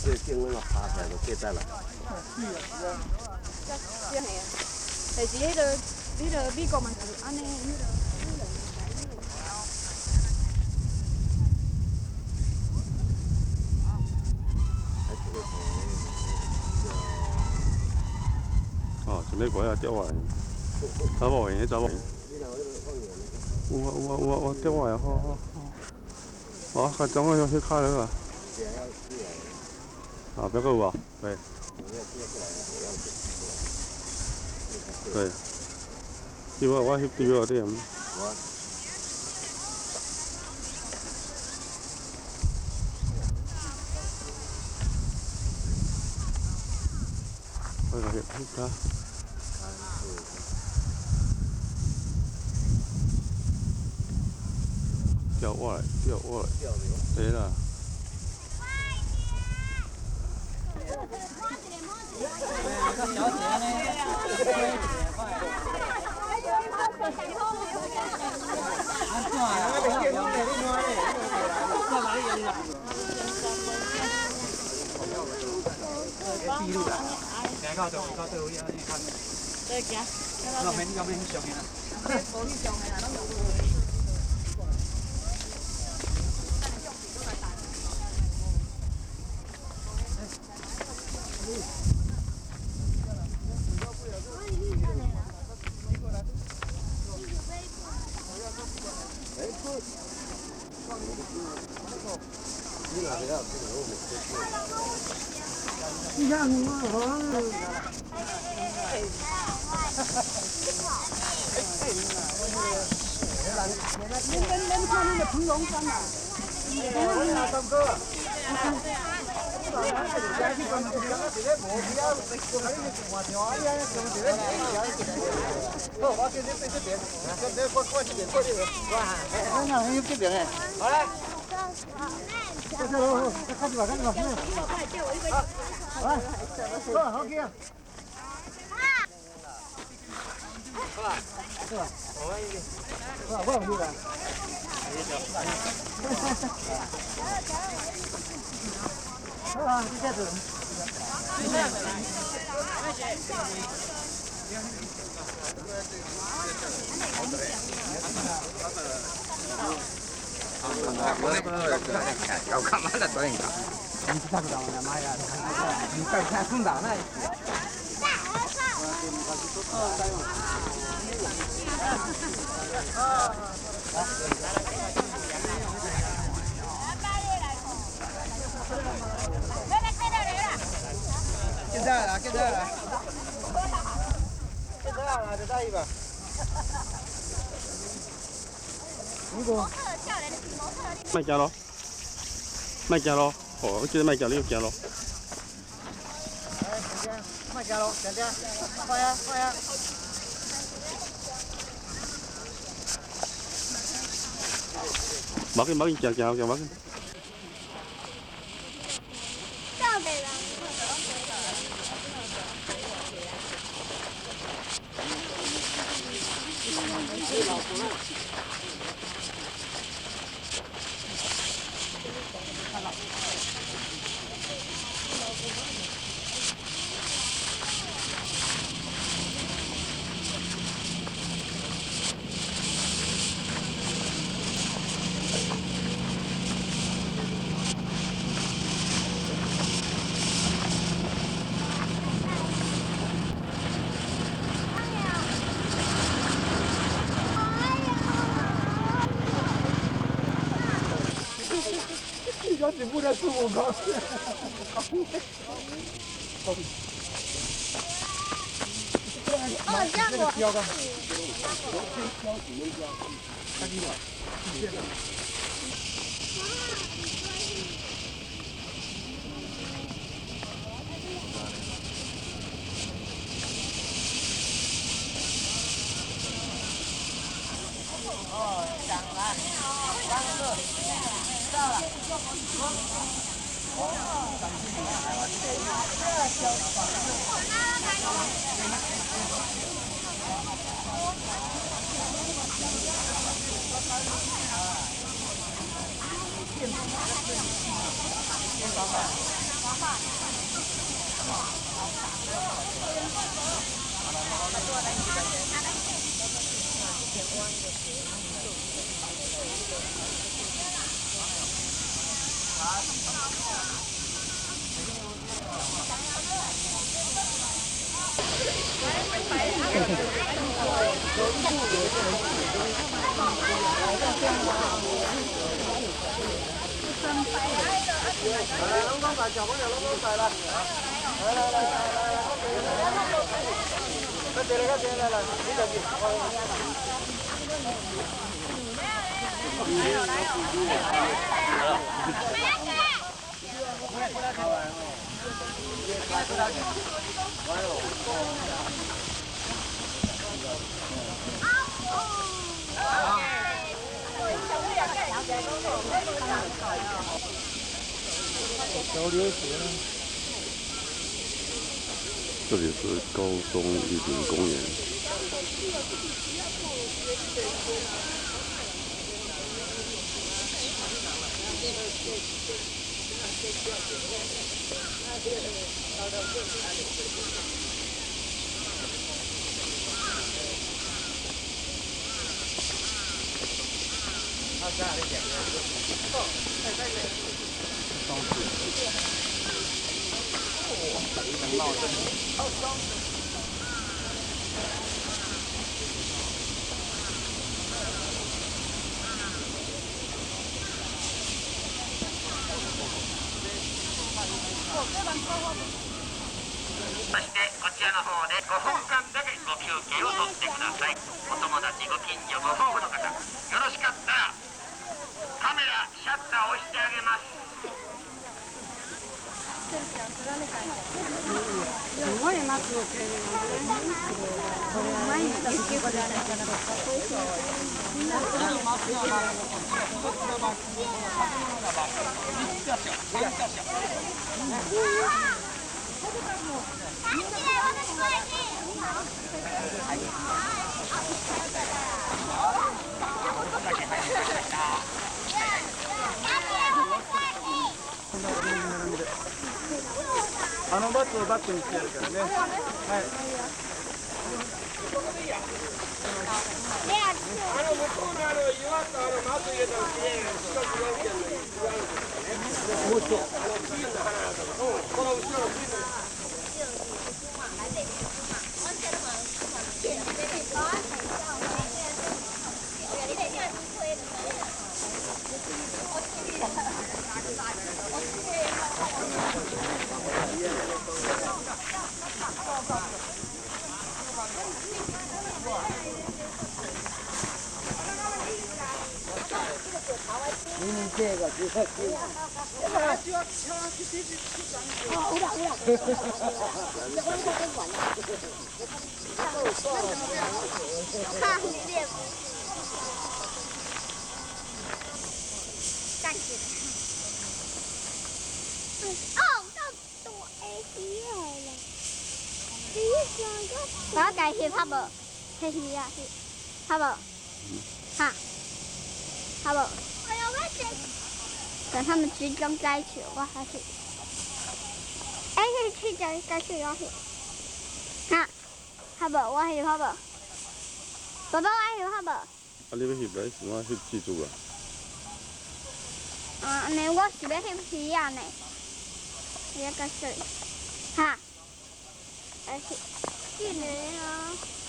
这经那个爬起来就结在了。但是迄个美国嘛是安尼。哦，今日过来钓完，查某闲，查某闲。有钓完好。哦，甲种个去卡了啊。啊，别个有啊，对。对。我翕对了点。我来翕他。钓我来，对啦。小姐呢？记录啦，行到到位啊！你看。对，行。那免上去啦。无去上去啦，拢无。恁看那个腾龙山啊，要干嘛了？多人家，你咋不知道呢？妈呀！你快看空档呢？现在了，现在了，现在了，再带一把。卖行咯，卖行咯，哦，我记得卖行，你有行咯。卖行咯，点点，快呀，快呀！冇紧，行，冇紧。怖的孙悟空。哦，这样我。标杆。龙光仔，小朋友龙光仔啦！来，快点来，你这边。这里是高中一林公园。そしてこちらの方で5分間だけご休憩をとってください。お友達、ご近所、ご夫婦の方、よろしかったらカメラシャッターを押してあげます。すごい松の毛毎日結構じゃないかな。あのバットをバットにしてやるからね。はい。向こうの岩と松入れたらきれいな四角四辺の岩のとこね。もう一度。次の花だとか。この後ろの次の。这个就是。站起来。哦，到ตัวเอทีเลยแล้วไก่ที่พับเบอร์ให้ทีอ่ะที่พับเบอร์哈，พับเบอร์等他们集中在一起的话，还是哎，去再去要去哈，พับเบอร์ว่าให้พับเบอร์爸爸ว่าให้พับเบอร์啊，你要翕来，我翕记住啊。你我是要翕皮啊呢，你个水哈，而且这里啊，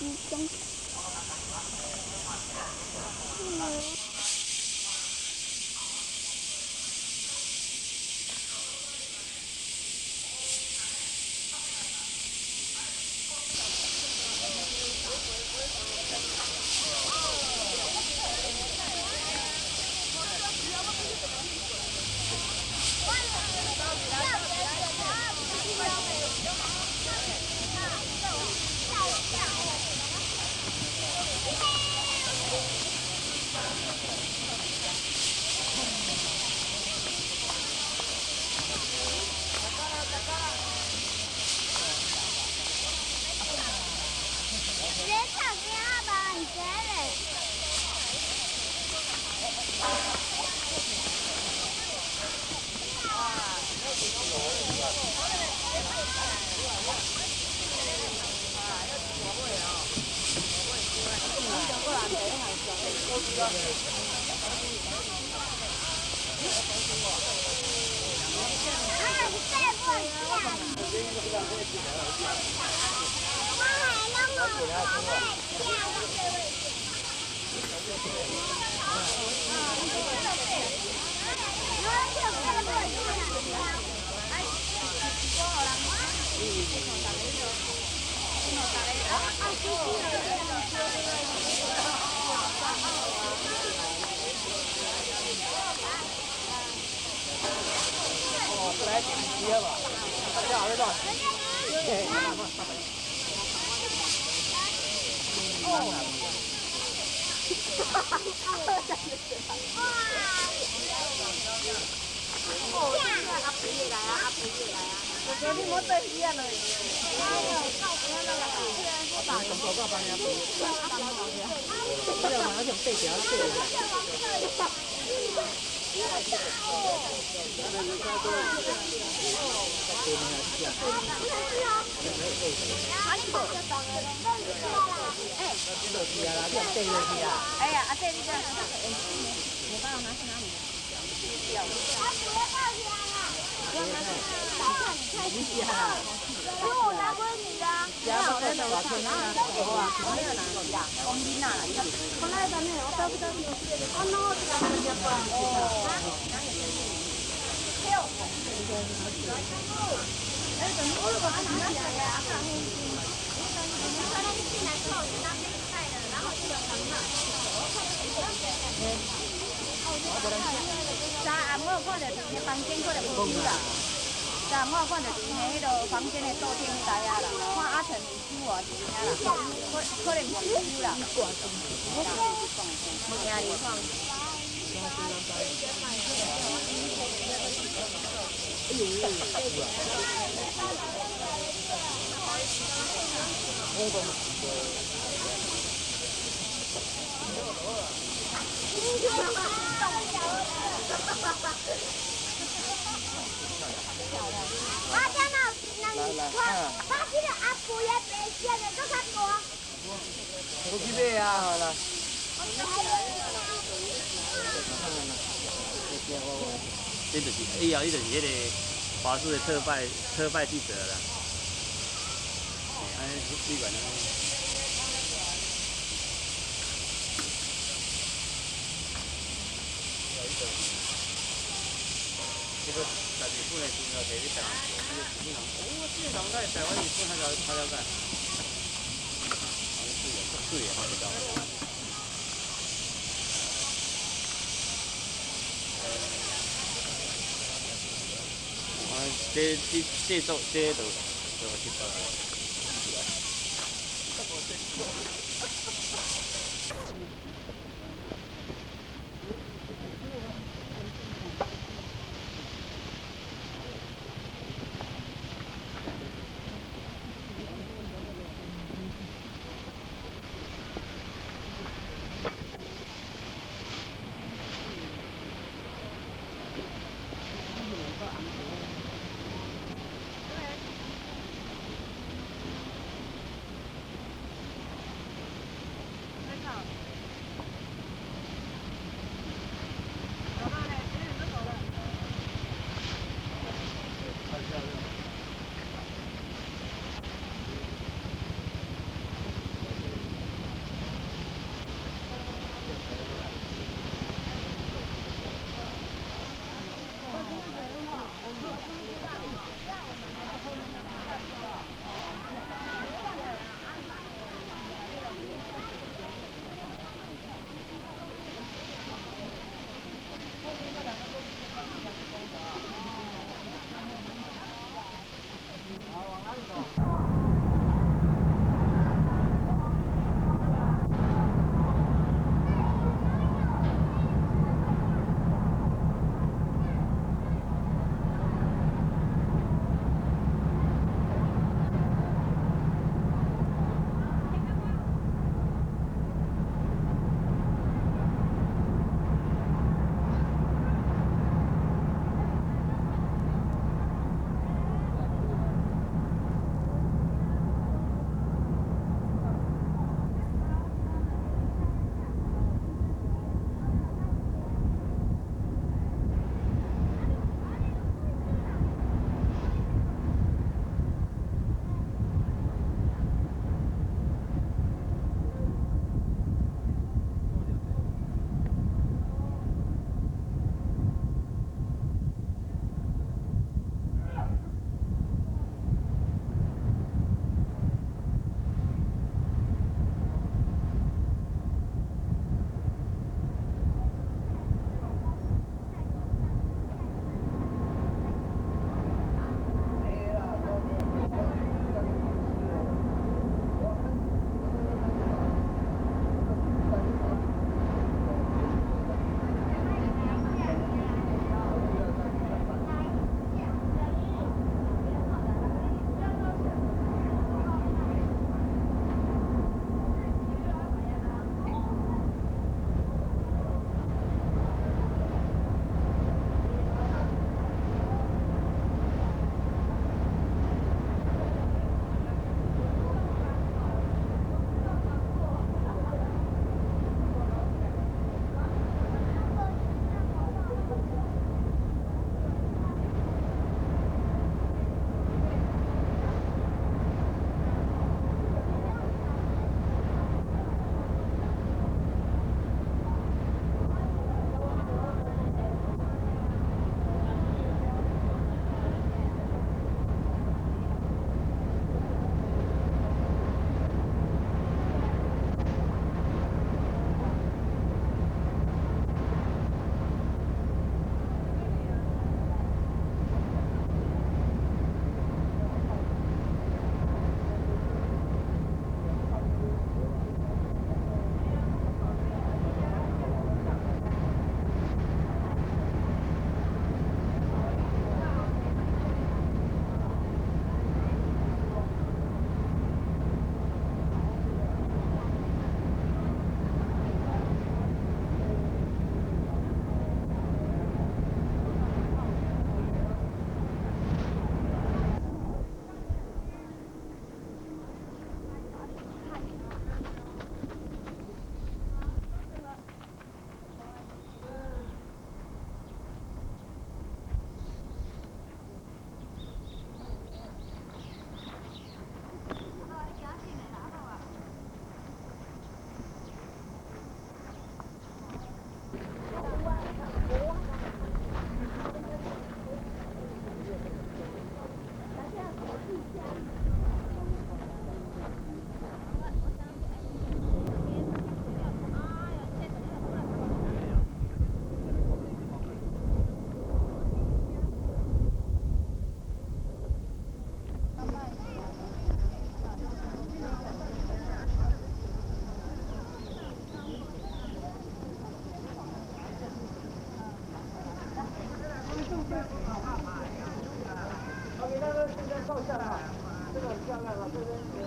集中。这就是以后，伊就是迄个华视的特派记者啦。安尼水管这个在日本的时候，摕去台湾，这个日本人，哦，这个人在台湾日本他了解。水也好知道。这做这就知道。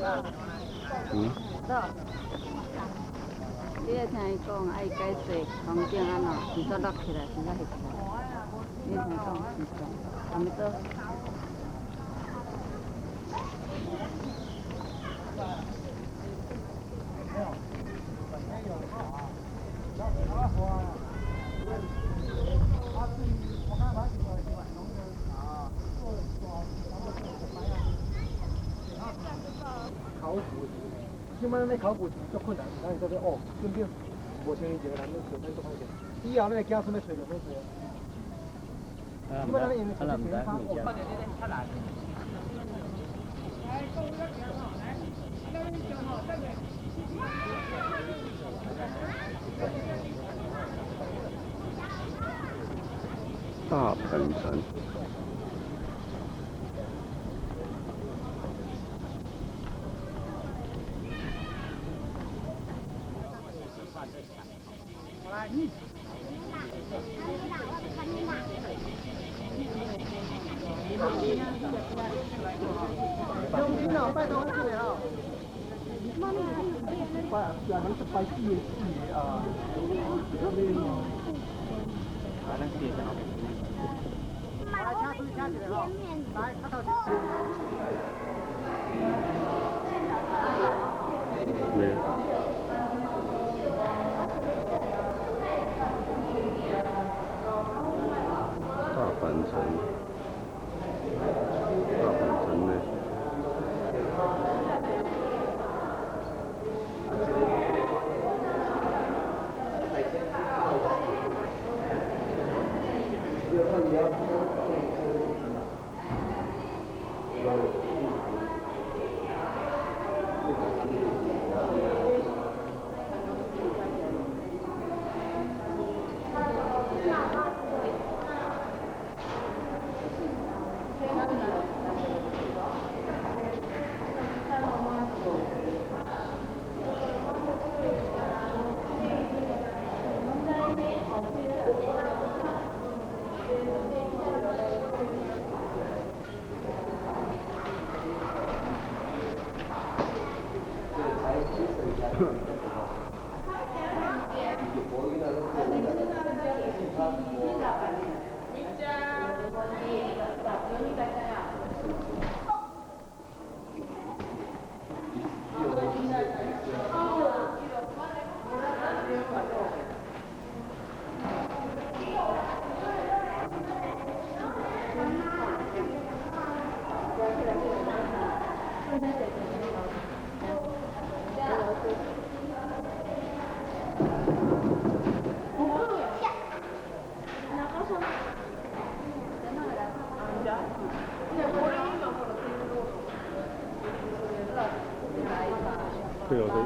嗯。你咧听伊讲，爱解释环境安怎，时早落起来，时早翕起来。你听讲，是讲，还没到。考古，即摆咧考古足困难，咱说哦，根本无像以前个人咧做咱足歹势。以后咱家孙要找就好做。即摆咱咧用的是平方，大盆城。用心哦，拜托我这里哦。拜，两人是拜祭啊。来，咱介绍。来，掐出去掐起来哦。来，掐头。没有。大阪城，大阪城呢？对哦，对。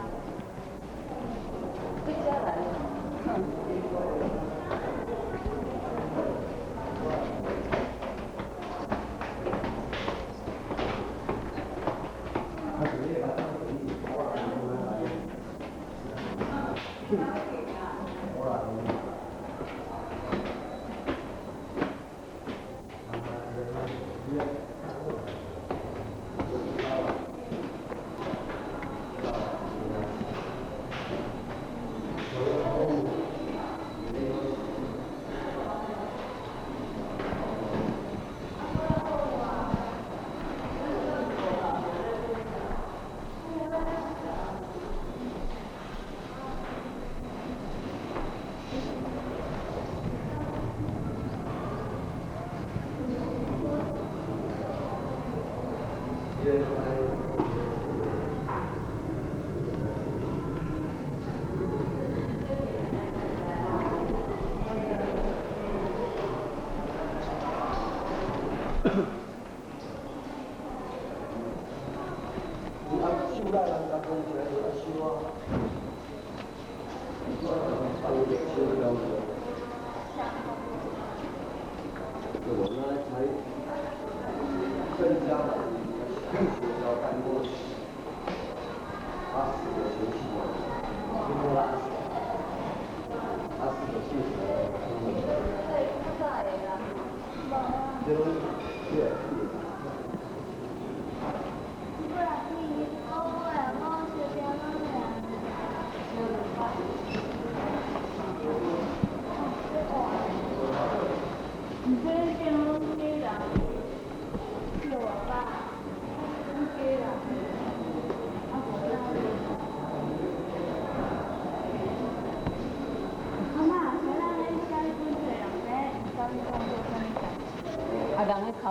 啊，人咧哭，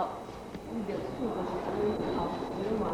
你着厝就是安尼哭，你嘛。